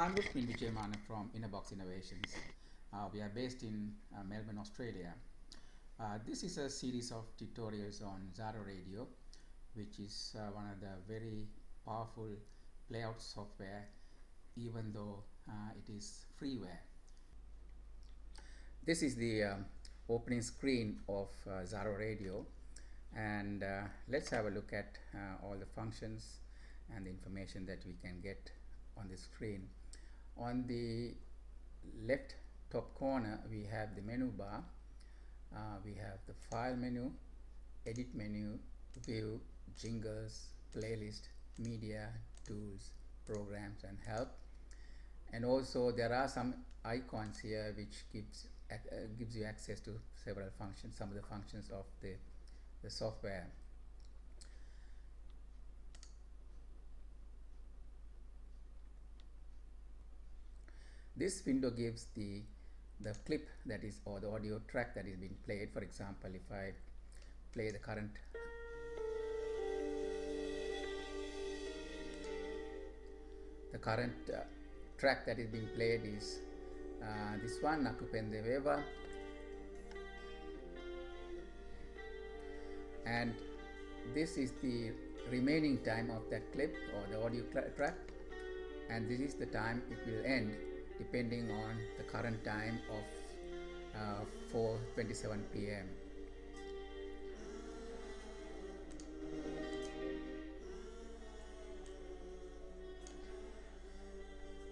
I'm Rushmin Vijayamana from Innerbox Innovations. We are based in Melbourne, Australia. This is a series of tutorials on ZaraRadio, which is one of the very powerful playout software, even though it is freeware. This is the opening screen of ZaraRadio, and let's have a look at all the functions and the information that we can get on the screen. On the left top corner we have the menu bar. We have the file menu, edit menu, view, jingles, playlist, media, tools, programs, and help. And also there are some icons here which gives you access to several functions, some of the functions of the software. This window gives the clip that is, or the audio track that is being played. For example, if I play the current track that is being played is this one, Nakupende Veva, and this is the remaining time of that clip or the audio track, and this is the time it will end depending on the current time of 4:27 p.m.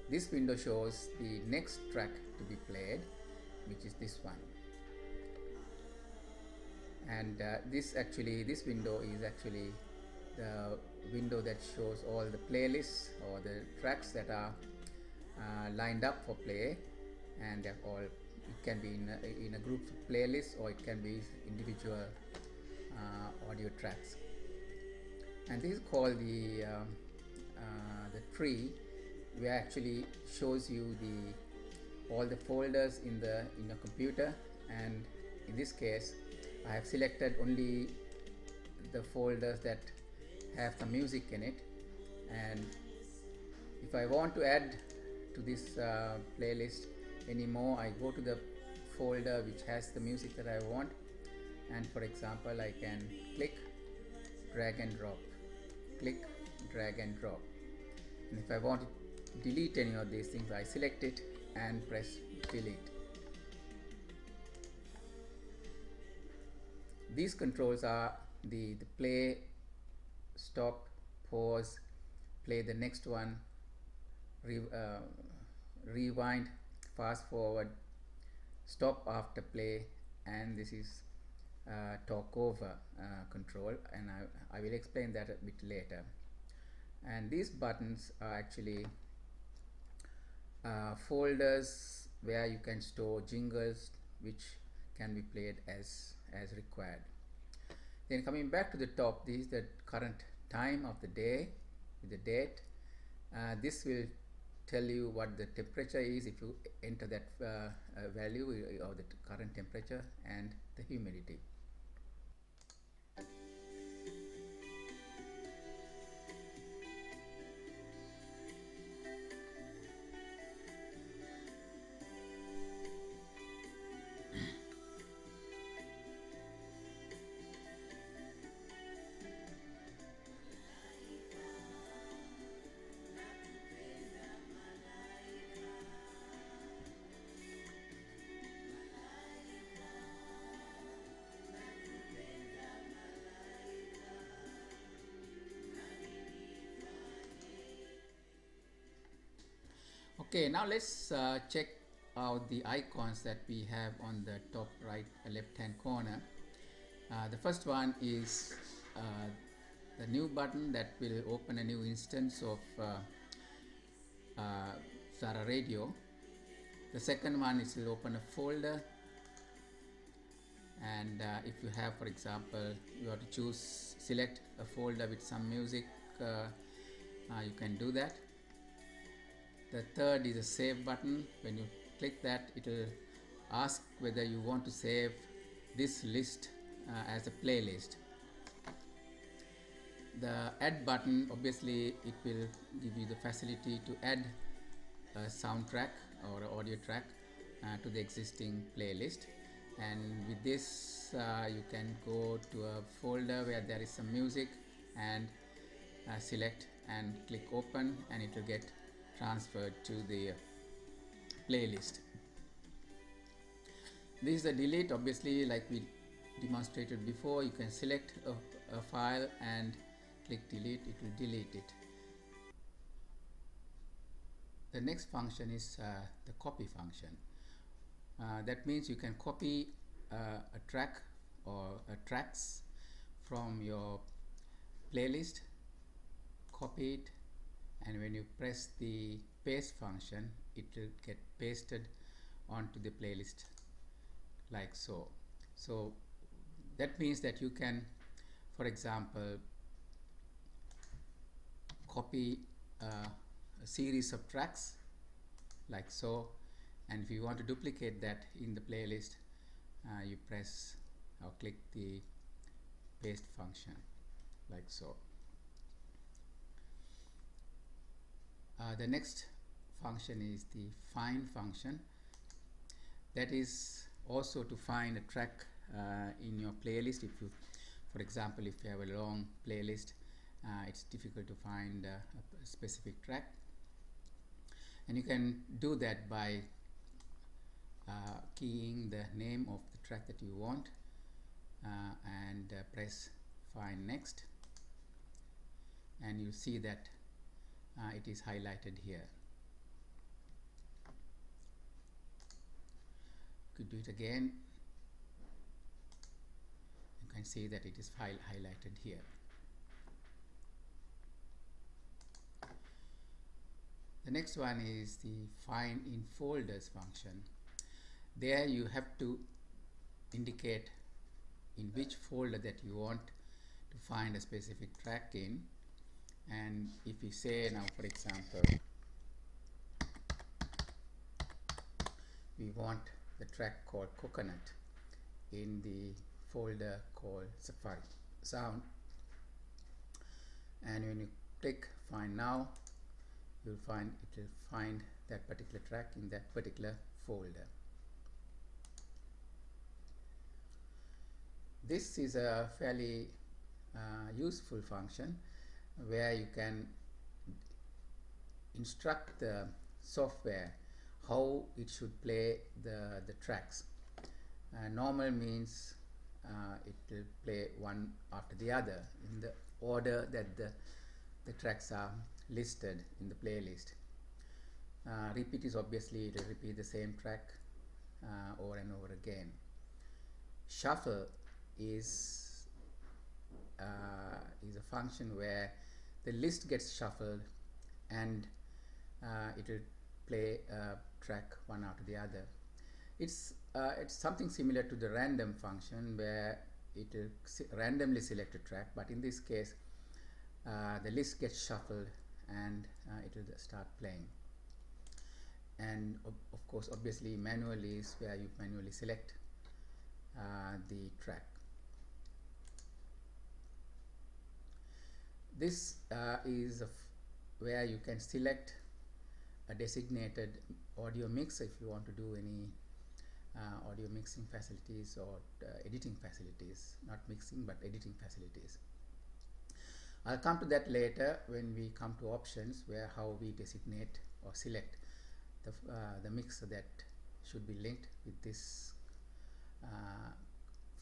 This window shows the next track to be played, which is this one. And this window is actually the window that shows all the playlists or the tracks that are lined up for play, and they're all, it can be in a group playlist, or it can be individual audio tracks. And this is called the tree, where actually shows you all the folders in your computer. And in this case I have selected only the folders that have some music in it, and if I want to add to this playlist anymore, I go to the folder which has the music that I want, and for example I can click, drag and drop, click, drag and drop. And if I want to delete any of these things, I select it and press delete. These controls are the play, stop, pause, play the next one, rewind, fast forward, stop after play, and this is talk over control, and I will explain that a bit later. And these buttons are actually folders where you can store jingles which can be played as required. Then coming back to the top, this is the current time of the day with the date. This will tell you what the temperature is if you enter that value of the current temperature, and the humidity. Okay, now let's check out the icons that we have on the top right left hand corner. The first one is the new button that will open a new instance of ZaraRadio. The second one is will open a folder, and if you have, for example, you have to select a folder with some music, you can do that. The third is a save button. When you click that, it will ask whether you want to save this list as a playlist. The add button, obviously it will give you the facility to add a soundtrack or an audio track to the existing playlist, and with this you can go to a folder where there is some music and select and click open, and it will get transferred to the playlist. This is the delete. Obviously, like we demonstrated before, you can select a file and click delete, it will delete it. The next function is the copy function. That means you can copy a track or tracks from your playlist, copy it, and when you press the paste function, it will get pasted onto the playlist like so. So that means that you can, for example, copy a series of tracks like so, and if you want to duplicate that in the playlist, you press or click the paste function like so. The next function is the find function. That is also to find a track in your playlist. If you, for example, if you have a long playlist, it's difficult to find a specific track, and you can do that by keying the name of the track that you want and press find next, and you see that it is highlighted here. Could do it again. You can see that it is highlighted here. The next one is the find in folders function. There you have to indicate in which folder that you want to find a specific track in, and if you say now, for example, we want the track called Coconut in the folder called Safari Sound, and when you click find now, you'll find it will find that particular track in that particular folder. This is a fairly useful function where you can instruct the software how it should play the tracks. Normal means it will play one after the other in the order that the tracks are listed in the playlist. Repeat is obviously it will repeat the same track over and over again. Shuffle is a function where the list gets shuffled and it will play a track one after the other. It's something similar to the random function where it will randomly select a track, but in this case the list gets shuffled and it will start playing. And of course, obviously, manual is where you manually select the track. This is where you can select a designated audio mix if you want to do any audio mixing facilities or editing facilities, not mixing but editing facilities. I'll come to that later when we come to options, where how we designate or select the mixer that should be linked with this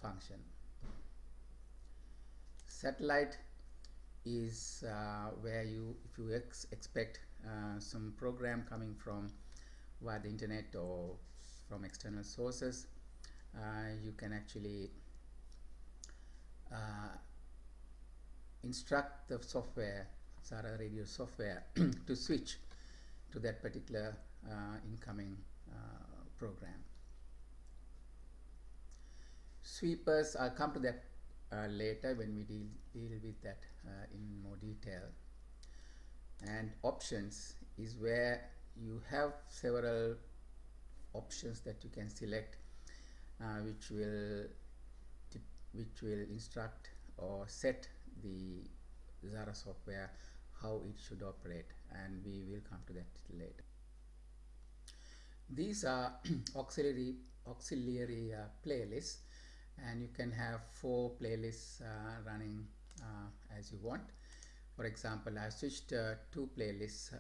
function. Satellite is where you, if you expect some program coming from via the internet or from external sources, you can actually instruct the software, ZaraRadio software, to switch to that particular incoming program. Sweepers, I'll come to that later when we deal with that in more detail. And options is where you have several options that you can select, which will instruct or set the Zara software how it should operate, and we will come to that later. These are auxiliary playlists, and you can have 4 playlists running as you want. For example, I switched 2 playlists,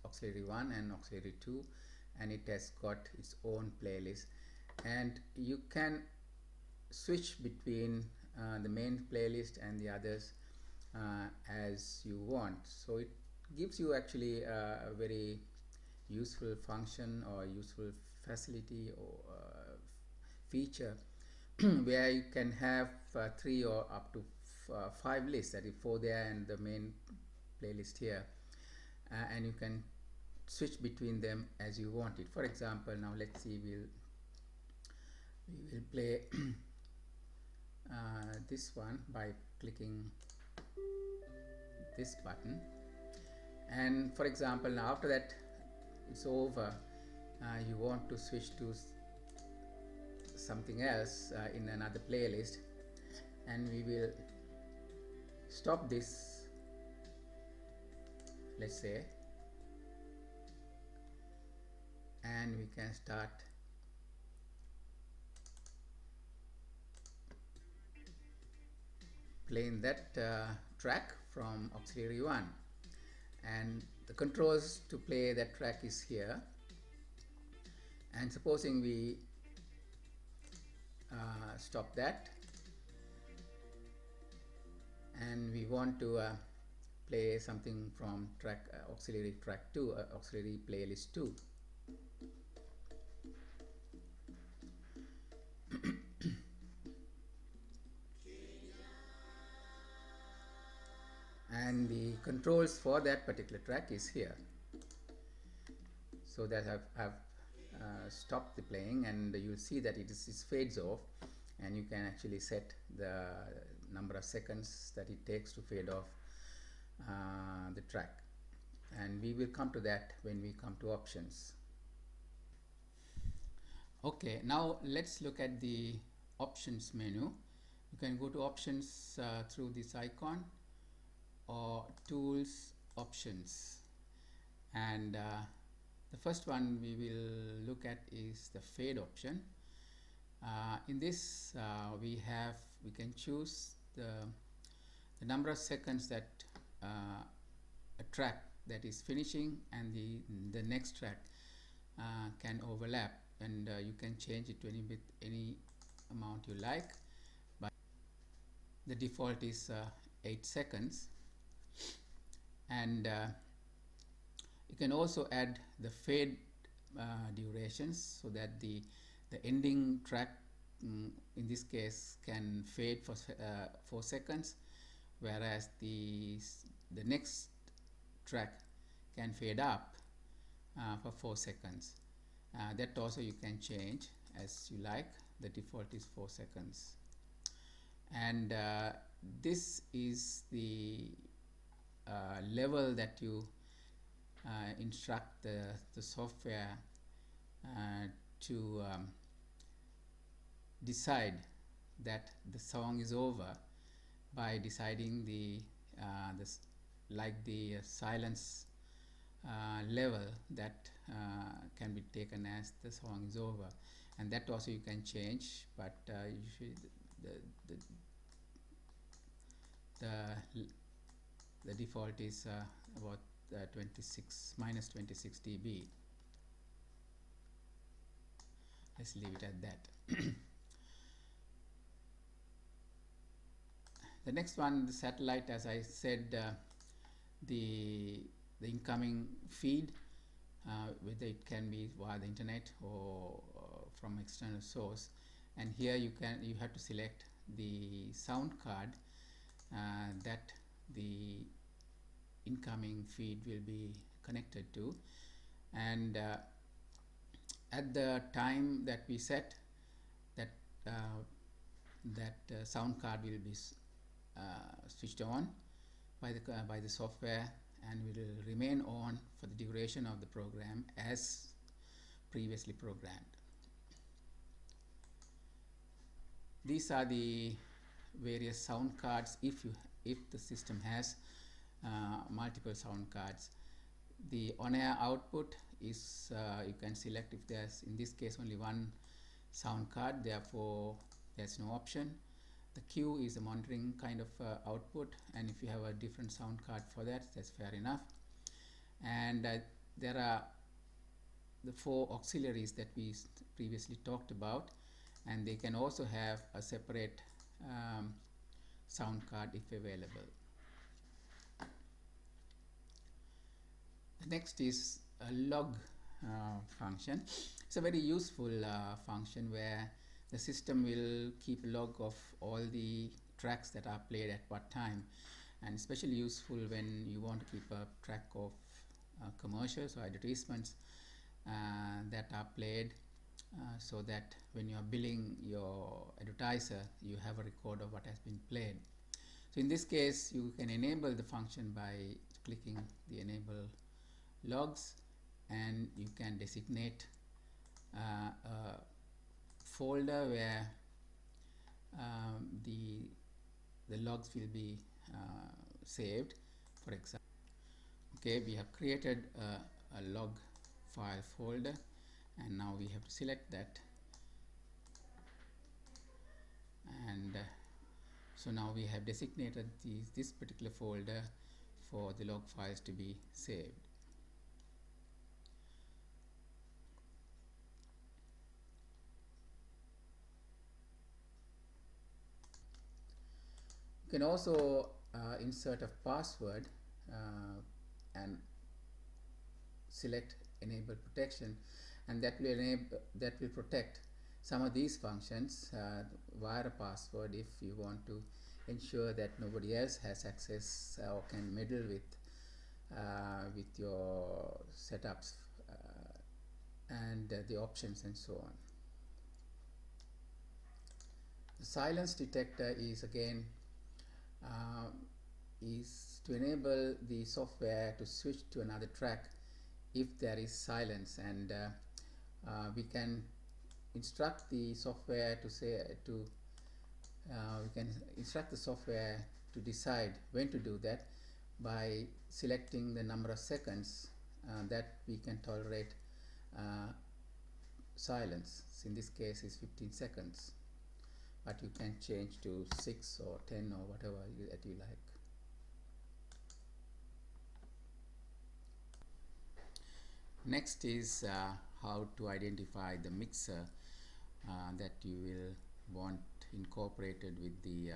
auxiliary 1 and auxiliary 2, and it has got its own playlist. And you can switch between the main playlist and the others as you want. So it gives you actually a very useful function or useful facility or feature where you can have 3 or up to 5 lists, that is 4 there and the main playlist here, and you can switch between them as you want it. For example, now let's see, we will play this one by clicking this button, and for example, now after that it's over, you want to switch to something else in another playlist, and we will stop this, let's say, and we can start playing that track from auxiliary 1, and the controls to play that track is here. And supposing we stop that and we want to play something from track auxiliary track 2, auxiliary playlist 2. And the controls for that particular track is here. So that I've stopped the playing, and you'll see that it fades off, and you can actually set the number of seconds that it takes to fade off the track, and we will come to that when we come to options. Okay, now let's look at the options menu. You can go to options through this icon, or tools, options, and the first one we will look at is the fade option. In this we can choose the number of seconds that a track that is finishing and the next track can overlap, and you can change it to any amount you like, but the default is 8 seconds. And you can also add the fade durations, so that the ending track in this case can fade for 4 seconds, whereas the next track can fade up for 4 seconds. That also you can change as you like. The default is 4 seconds, and this is the level that you instruct the software to decide that the song is over, by deciding the silence level that can be taken as the song is over, and that also you can change, but usually the default is about minus 26 dB. Let's leave it at that. The next one, the satellite, as I said, the incoming feed, whether it can be via the internet or from external source, and here you have to select the sound card that the incoming feed will be connected to, and at the time that we set, that sound card will be switched on by the software, and will remain on for the duration of the program as previously programmed. These are the various sound cards if the system has multiple sound cards. The on-air output is you can select if there's, in this case, only one sound card, therefore there's no option. The Q is a monitoring kind of output, and if you have a different sound card for that, that's fair enough. And there are the 4 auxiliaries that we previously talked about, and they can also have a separate sound card if available. The next is a log function. It's a very useful function where the system will keep log of all the tracks that are played at what time, and especially useful when you want to keep a track of commercials or advertisements that are played, so that when you are billing your advertiser, you have a record of what has been played. So in this case, you can enable the function by clicking the enable logs, and you can designate a folder where the logs will be saved. For example, okay, we have created a log file folder, and now we have to select that, and so now we have designated this particular folder for the log files to be saved. You can also insert a password and select enable protection, and that will protect some of these functions via a password if you want to ensure that nobody else has access or can meddle with your setups and the options and so on. The silence detector is again is to enable the software to switch to another track if there is silence, and we can instruct the software to we can instruct the software to decide when to do that by selecting the number of seconds that we can tolerate silence. So in this case is 15 seconds, but you can change to 6 or 10 or whatever that you like. Next is how to identify the mixer that you will want incorporated with the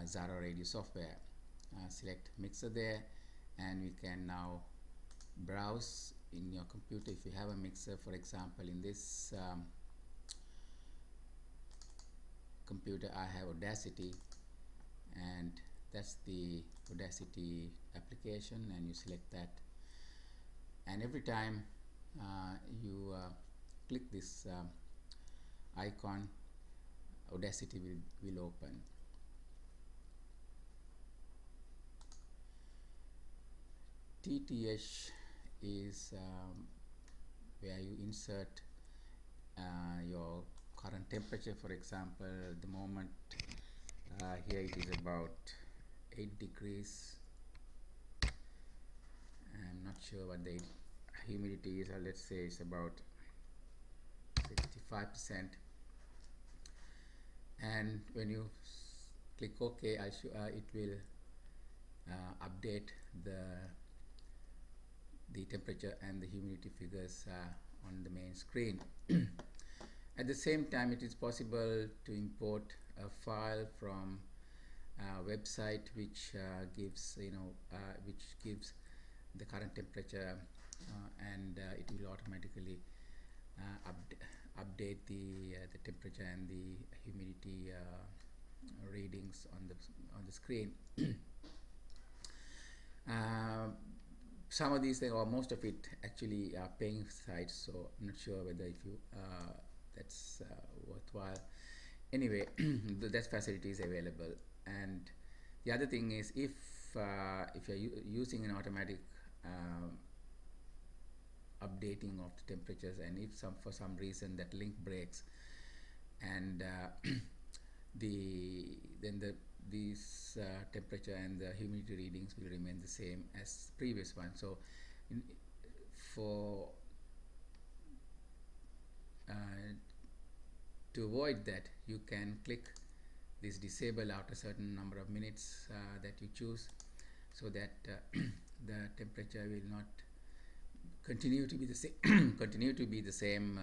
ZaraRadio software. Select mixer there, and we can now browse in your computer if you have a mixer. For example, in this computer I have Audacity, and that's the Audacity application, and you select that, and every time you click this icon, Audacity will open. TTH is where you insert your current temperature. For example, at the moment here it is about 8 degrees. I'm not sure what the humidity is, let's say it's about 65%, and when you click OK, it will update the temperature and the humidity figures on the main screen. At the same time, it is possible to import a file from a website which gives the current temperature, and it will automatically update the temperature and the humidity readings on the screen. Some of these things, or most of it, actually are paying sites, so I'm not sure whether if you that's worthwhile. Anyway, that facility is available. And the other thing is, if you're using an automatic updating of the temperatures, and if for some reason that link breaks, and these temperature and the humidity readings will remain the same as previous one. So for to avoid that, you can click this disable after a certain number of minutes that you choose, so that the temperature will not continue to be the same continue to be the same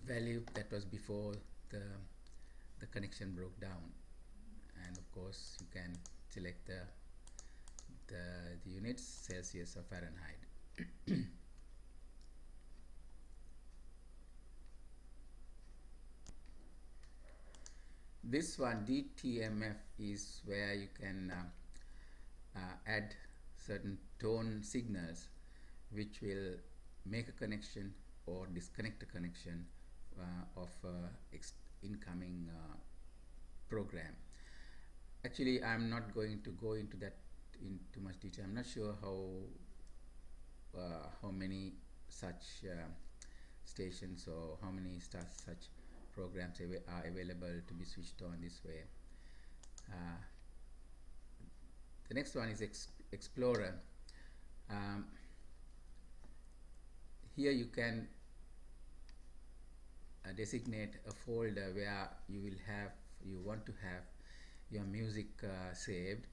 value that was before the connection broke down. And of course you can select the units, Celsius or Fahrenheit. This one, DTMF, is where you can add certain tone signals which will make a connection or disconnect a connection of incoming program. Actually, I'm not going to go into that in too much detail. I'm not sure how many such stations or how many such programs are available to be switched on this way. The next one is Explorer. Here you can designate a folder where you want to have your music saved,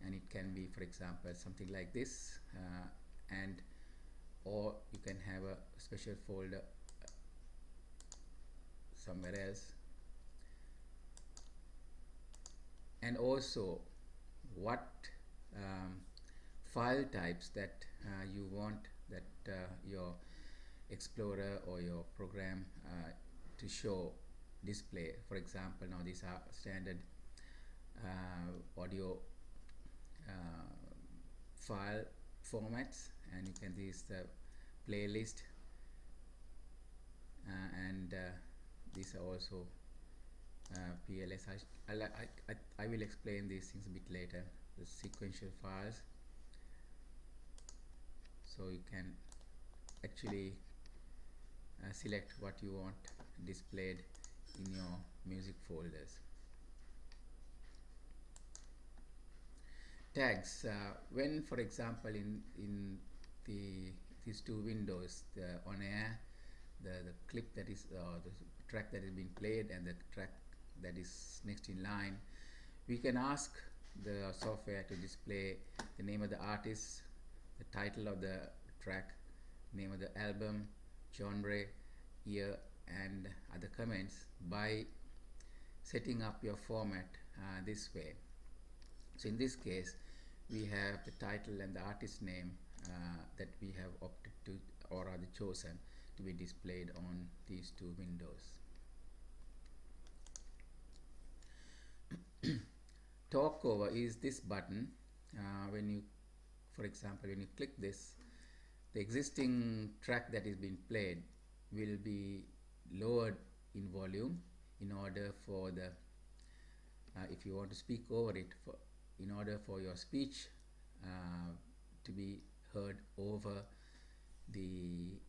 and it can be, for example, something like this, or you can have a special folder somewhere else, and also what file types that you want that your Explorer or your program to display. For example, now these are standard audio file formats, and you can use the playlist, and these are also PLS. I will explain these things a bit later. The sequential files, so you can actually select what you want displayed in your music folders. Tags, when, for example, in these two windows, the on air, the clip that is the track that is being played and the track that is next in line, we can ask the software to display the name of the artist, the title of the track, name of the album, genre, year, and other comments by setting up your format this way. So in this case, we have the title and the artist name that we have opted to, or rather chosen, to be displayed on these two windows. Talk over is this button. When you, for example, when you click this, the existing track that is being played will be lowered in volume in order for the if you want to speak over it, in order for your speech to be heard over the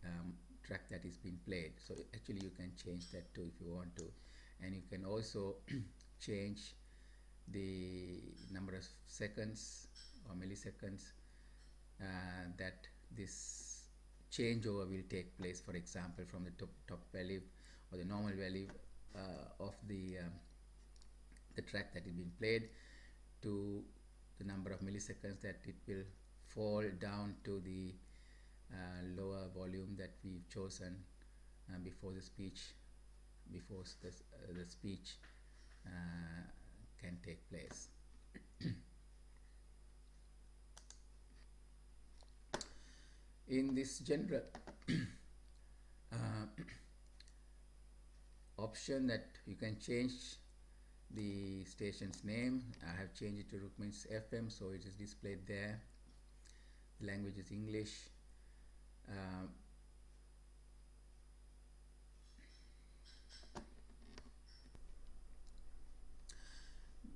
track that is being played. So actually you can change that too if you want to, and you can also change the number of seconds or milliseconds that this changeover will take place. For example, from the top value or the normal value of the track that is being played to the number of milliseconds that it will fall down to the lower volume that we've chosen before the speech can take place. In this general option that you can change the station's name, I have changed it to Rukmin's FM, so it is displayed there. The language is English.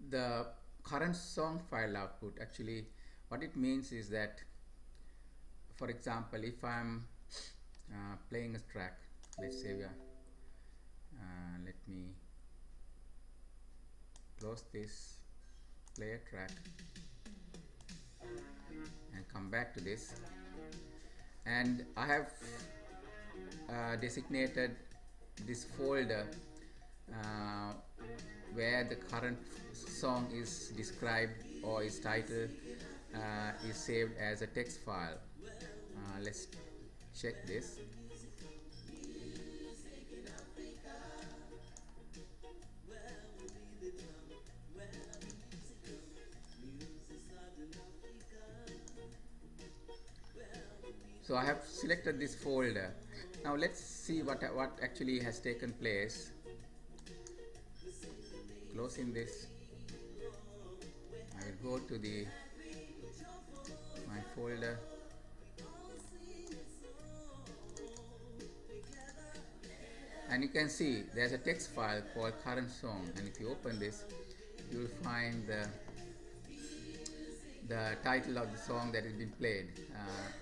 The current song file output, actually what it means is that, for example, if I'm playing a track, let's say let me close this, play a track and come back to this. and I have designated this folder uh, where the current song is described or is titled is saved as a text file. Let's check this. So I have selected this folder. Now let's see what actually has taken place. Closing this, I will go to the my folder, and you can see there's a text file called current song, and if you open this, you will find the title of the song that has been played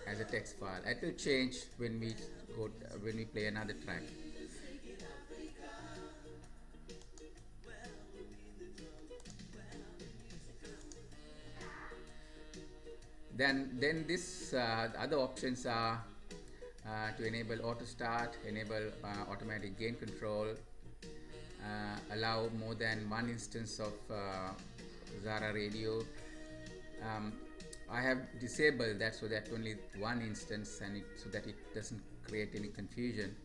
as a text file. It will change when we play another track. Then this other options are to enable auto start, enable automatic gain control, allow more than one instance of ZaraRadio. I have disabled that so that only one instance, and so that it doesn't create any confusion.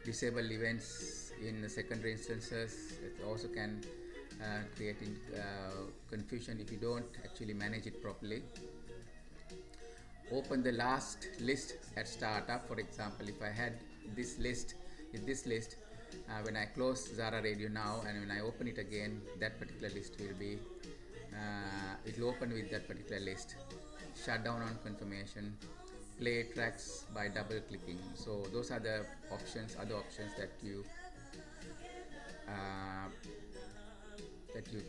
Disable events in the secondary instances. It also can create confusion if you don't actually manage it properly. Open the last list at startup. For example, if I had this list, when I close ZaraRadio now and when I open it again, that particular list will be it will open with that particular list. Shut down on confirmation, play tracks by double clicking. So those are the options, other options that you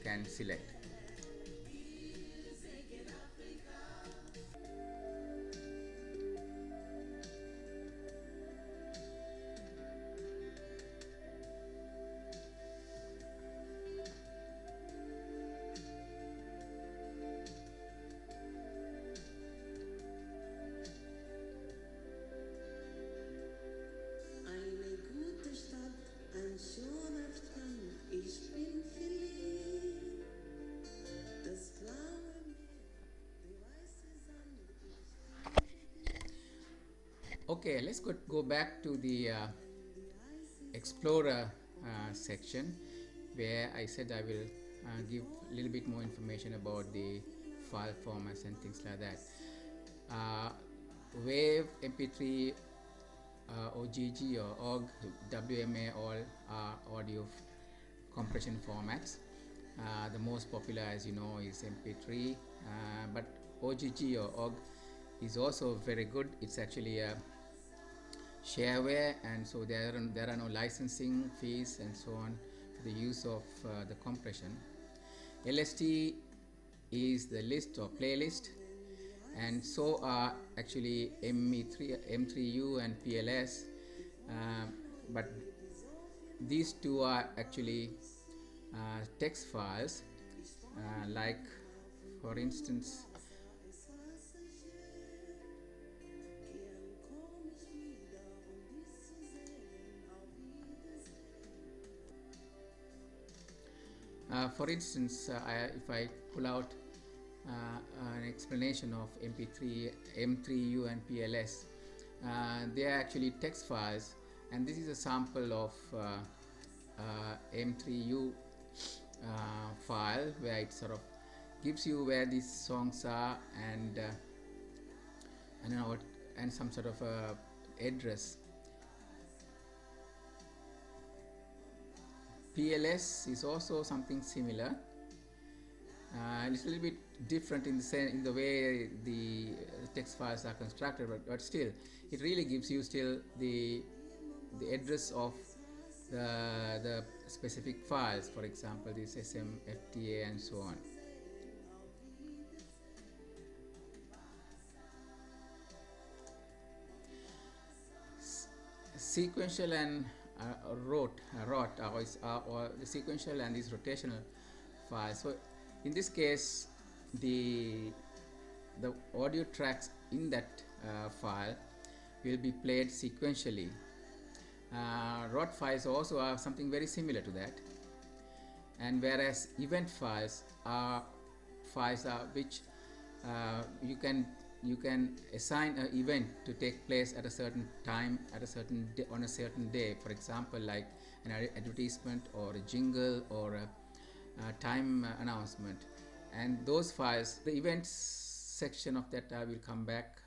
can select. Okay, let's go back to the Explorer section, where I said I will give a little bit more information about the file formats and things like that. WAV, MP3, OGG or OGG, WMA, all are audio compression formats. The most popular, as you know, is MP3, but OGG or OGG is also very good. It's actually a shareware, and so there are no licensing fees and so on for the use of the compression. LST is the list or playlist, and so are actually M3U and PLS, but these two are actually text files, like for instance if I pull out an explanation of MP3, M3U and PLS, they are actually text files, and this is a sample of M3U file, where it sort of gives you where these songs are and some sort of address. PLS is also something similar. It's a little bit different in the way the text files are constructed, but still, it really gives you still the address of the specific files. For example, this SM, FTA, and so on. Sequential and or the sequential and these rotational files. So in this case, the audio tracks in that file will be played sequentially. ROT files also are something very similar to that, and whereas event files are which you can assign an event to take place at a certain time, at a certain day, on a certain day. For example, like an advertisement or a jingle or a time announcement. And those files, the events section of that I will come back.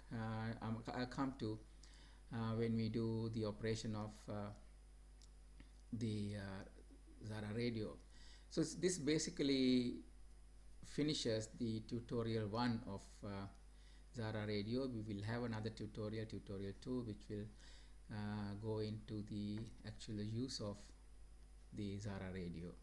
I'll come to when we do the operation of the ZaraRadio. So this basically finishes the tutorial 1 of ZaraRadio. We will have another tutorial 2, which will go into the actual use of the ZaraRadio.